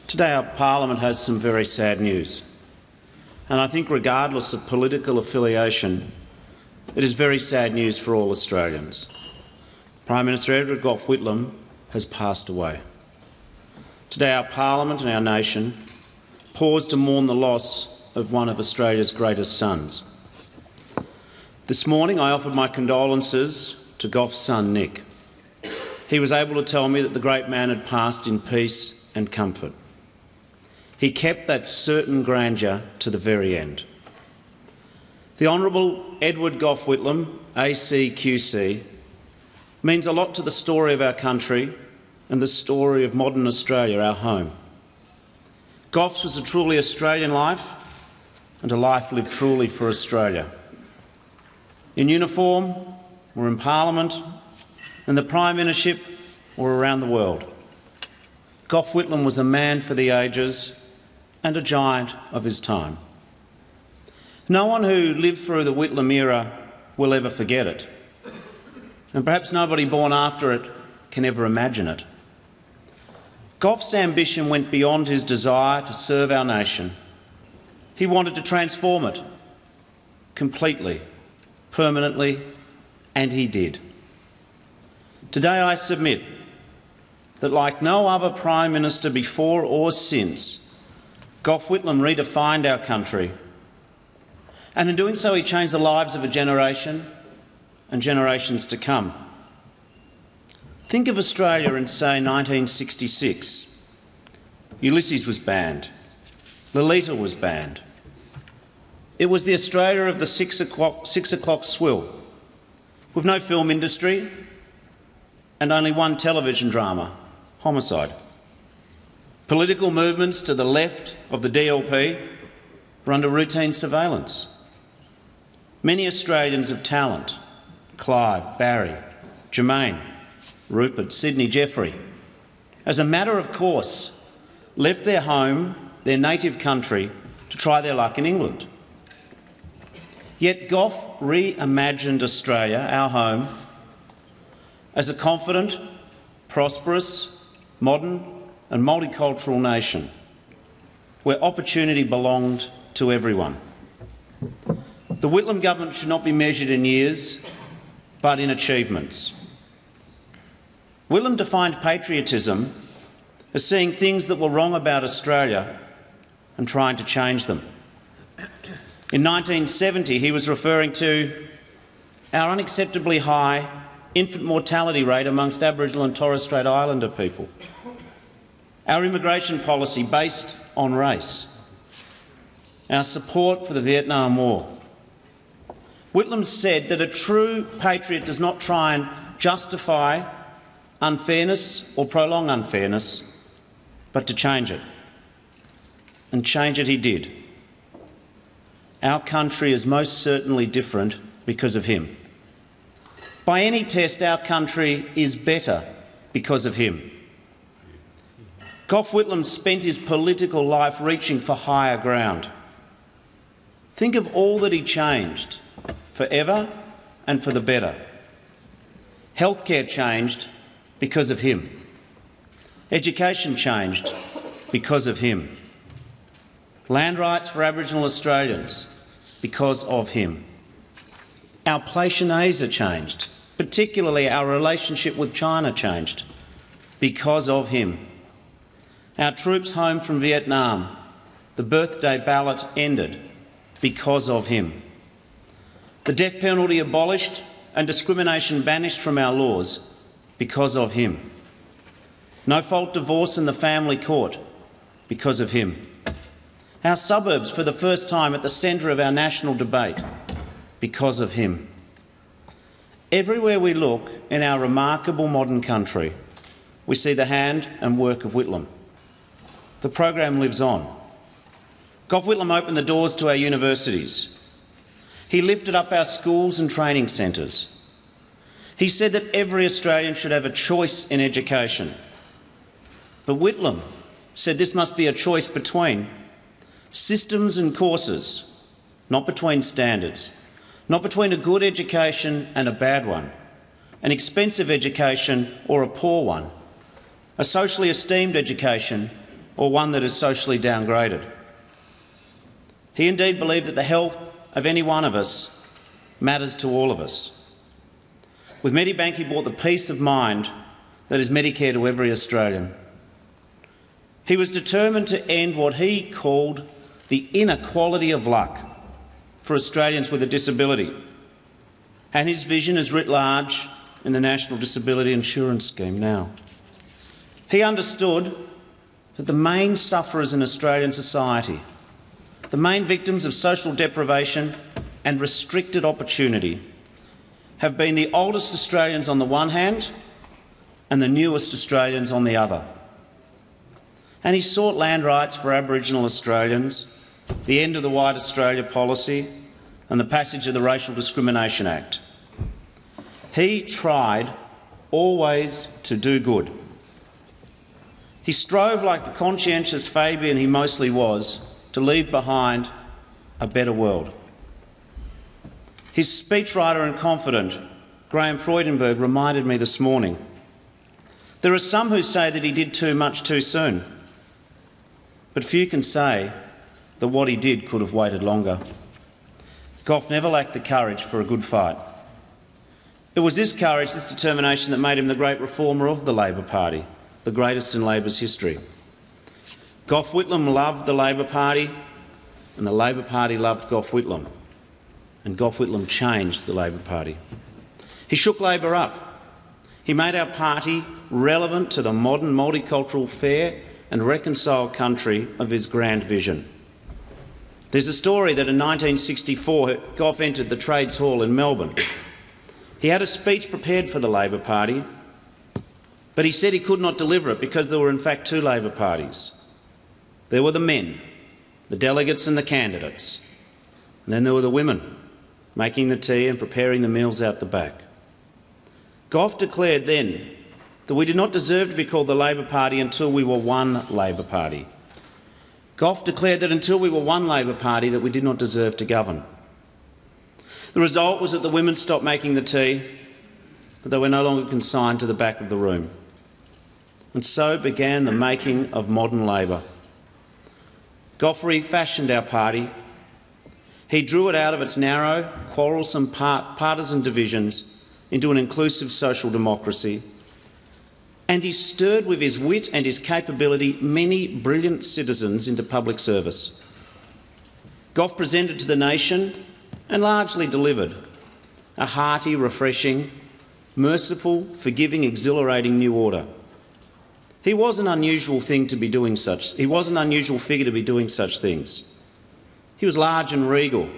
Today our Parliament has some very sad news, and I think regardless of political affiliation, it is very sad news for all Australians. Prime Minister Edward Gough Whitlam has passed away. Today our Parliament and our nation pause to mourn the loss of one of Australia's greatest sons. This morning I offered my condolences to Gough's son Nick. He was able to tell me that the great man had passed in peace and comfort. He kept that certain grandeur to the very end. The Honourable Edward Gough Whitlam, ACQC, means a lot to the story of our country and the story of modern Australia, our home. Gough's was a truly Australian life and a life lived truly for Australia. In uniform or in Parliament, in the Prime Ministership or around the world, Gough Whitlam was a man for the ages and a giant of his time. No one who lived through the Whitlam era will ever forget it, and perhaps nobody born after it can ever imagine it. Gough's ambition went beyond his desire to serve our nation. He wanted to transform it completely, permanently, and he did. Today I submit that, like no other Prime Minister before or since, Gough Whitlam redefined our country, and in doing so he changed the lives of a generation and generations to come. Think of Australia in, say, 1966. Ulysses was banned. Lolita was banned. It was the Australia of the 6 o'clock swill, with no film industry and only one television drama, Homicide. Political movements to the left of the DLP were under routine surveillance. Many Australians of talent, Clive, Barry, Jermaine, Rupert, Sydney, Jeffrey, as a matter of course, left their home, their native country, to try their luck in England. Yet Gough reimagined Australia, our home, as a confident, prosperous, modern and multicultural nation where opportunity belonged to everyone. The Whitlam government should not be measured in years, but in achievements. Whitlam defined patriotism as seeing things that were wrong about Australia and trying to change them. In 1970, he was referring to our unacceptably high infant mortality rate amongst Aboriginal and Torres Strait Islander people, our immigration policy based on race, our support for the Vietnam War. Whitlam said that a true patriot does not try and justify unfairness or prolong unfairness, but to change it. And change it he did. Our country is most certainly different because of him. By any test, our country is better because of him. Gough Whitlam spent his political life reaching for higher ground. Think of all that he changed, forever and for the better. Healthcare changed because of him. Education changed because of him. Land rights for Aboriginal Australians because of him. Our place in Asia changed, particularly our relationship with China changed because of him. Our troops home from Vietnam, the birthday ballot ended because of him. The death penalty abolished and discrimination banished from our laws because of him. No-fault divorce in the family court because of him. Our suburbs for the first time at the centre of our national debate because of him. Everywhere we look in our remarkable modern country, we see the hand and work of Whitlam. The program lives on. Gough Whitlam opened the doors to our universities. He lifted up our schools and training centres. He said that every Australian should have a choice in education. But Whitlam said this must be a choice between systems and courses, not between standards, not between a good education and a bad one, an expensive education or a poor one, a socially esteemed education or one that is socially downgraded. He indeed believed that the health of any one of us matters to all of us. With Medibank, he brought the peace of mind that is Medicare to every Australian. He was determined to end what he called the inequality of luck for Australians with a disability, and his vision is writ large in the National Disability Insurance Scheme now. He understood that the main sufferers in Australian society, the main victims of social deprivation and restricted opportunity, have been the oldest Australians on the one hand and the newest Australians on the other. And he sought land rights for Aboriginal Australians, the end of the White Australia policy and the passage of the Racial Discrimination Act. He tried always to do good. He strove, like the conscientious Fabian he mostly was, to leave behind a better world. His speechwriter and confidant, Graham Freudenberg, reminded me this morning, there are some who say that he did too much too soon, but few can say that what he did could have waited longer. Gough never lacked the courage for a good fight. It was this courage, this determination, that made him the great reformer of the Labor Party, the greatest in Labor's history. Gough Whitlam loved the Labor Party, and the Labor Party loved Gough Whitlam, and Gough Whitlam changed the Labor Party. He shook Labor up. He made our party relevant to the modern, multicultural, fair and reconciled country of his grand vision. There's a story that in 1964 Gough entered the Trades Hall in Melbourne. He had a speech prepared for the Labor Party, but he said he could not deliver it because there were in fact two Labor parties. There were the men, the delegates and the candidates, and then there were the women, making the tea and preparing the meals out the back. Gough declared then that we did not deserve to be called the Labor Party until we were one Labor Party. Gough declared that until we were one Labor Party that we did not deserve to govern. The result was that the women stopped making the tea, but they were no longer consigned to the back of the room. And so began the making of modern Labor. Gough refashioned our party. He drew it out of its narrow, quarrelsome, partisan divisions into an inclusive social democracy. And he stirred with his wit and his capability many brilliant citizens into public service. Gough presented to the nation, and largely delivered, a hearty, refreshing, merciful, forgiving, exhilarating new order. He was an unusual figure to be doing such things. He was large and regal,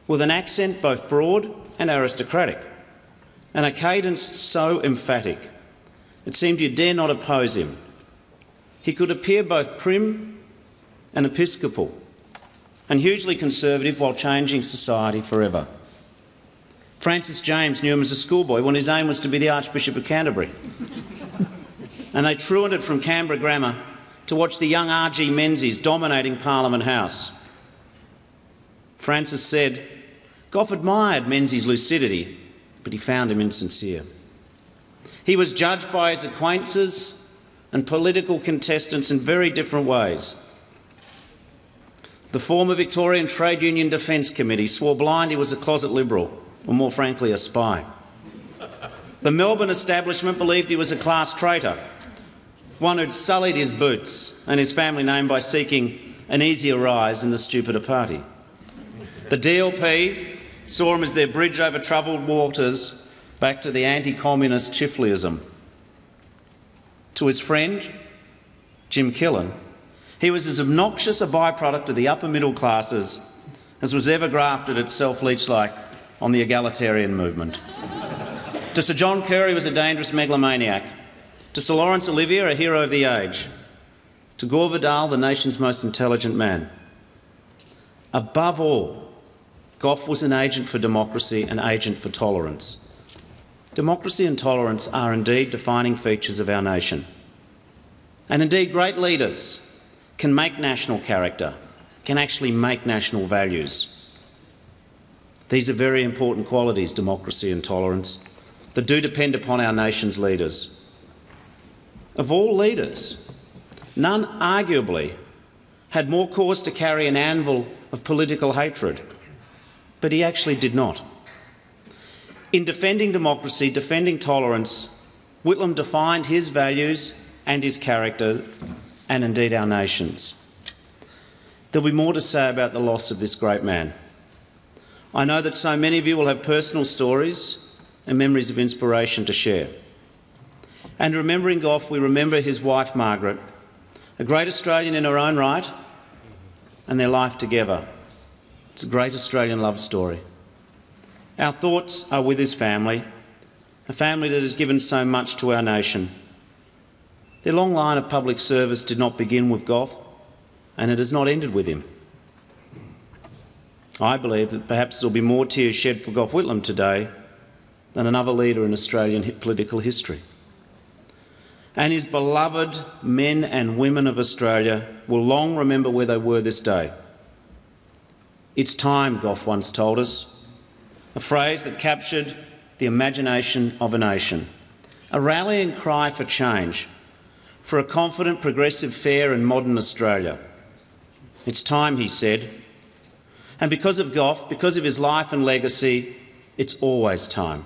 with an accent both broad and aristocratic, and a cadence so emphatic it seemed you dare not oppose him. He could appear both prim and episcopal, and hugely conservative while changing society forever. Francis James knew him as a schoolboy when his aim was to be the Archbishop of Canterbury. And they truanted from Canberra Grammar to watch the young R.G. Menzies dominating Parliament House. Francis said, Gough admired Menzies' lucidity, but he found him insincere. He was judged by his acquaintances and political contestants in very different ways. The former Victorian Trade Union Defence Committee swore blind he was a closet Liberal, or more frankly, a spy. The Melbourne establishment believed he was a class traitor, one who'd sullied his boots and his family name by seeking an easier rise in the stupider party. The DLP saw him as their bridge over troubled waters back to the anti-communist Chifleyism. To his friend, Jim Killen, he was as obnoxious a byproduct of the upper middle classes as was ever grafted at self-leech-like on the egalitarian movement. To Sir John Kerr, he was a dangerous megalomaniac. To Sir Laurence Olivier, a hero of the age. To Gore Vidal, the nation's most intelligent man. Above all, Gough was an agent for democracy, an agent for tolerance. Democracy and tolerance are indeed defining features of our nation. And indeed, great leaders can make national character, can actually make national values. These are very important qualities, democracy and tolerance, that do depend upon our nation's leaders. Of all leaders, None, arguably, had more cause to carry an anvil of political hatred, but he actually did not. In defending democracy, defending tolerance, Whitlam defined his values and his character, and indeed our nation's. There'll be more to say about the loss of this great man. I know that so many of you will have personal stories and memories of inspiration to share. And remembering Gough, we remember his wife Margaret, a great Australian in her own right, and their life together. It's a great Australian love story. Our thoughts are with his family, a family that has given so much to our nation. Their long line of public service did not begin with Gough, and it has not ended with him. I believe that perhaps there will be more tears shed for Gough Whitlam today than another leader in Australian political history. And his beloved men and women of Australia will long remember where they were this day. It's time, Gough once told us, a phrase that captured the imagination of a nation, a rallying cry for change, for a confident, progressive, fair and modern Australia. It's time, he said. And because of Gough, because of his life and legacy, it's always time.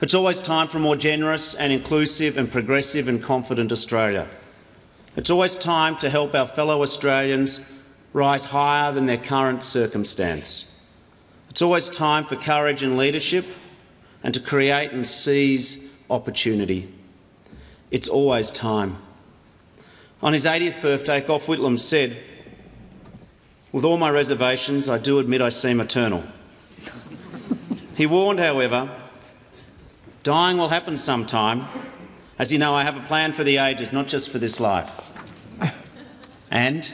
It's always time for a more generous and inclusive and progressive and confident Australia. It's always time to help our fellow Australians rise higher than their current circumstance. It's always time for courage and leadership and to create and seize opportunity. It's always time. On his 80th birthday, Gough Whitlam said, "With all my reservations, I do admit I seem eternal." He warned, however, dying will happen sometime. As you know, I have a plan for the ages, not just for this life. And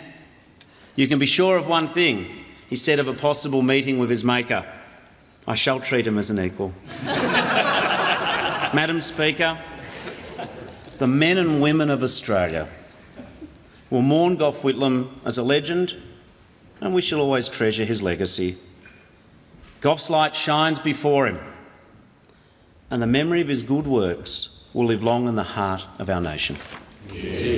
you can be sure of one thing, he said of a possible meeting with his maker: I shall treat him as an equal. Madam Speaker, the men and women of Australia will mourn Gough Whitlam as a legend, and we shall always treasure his legacy. Gough's light shines before him, and the memory of his good works will live long in the heart of our nation. Yeah.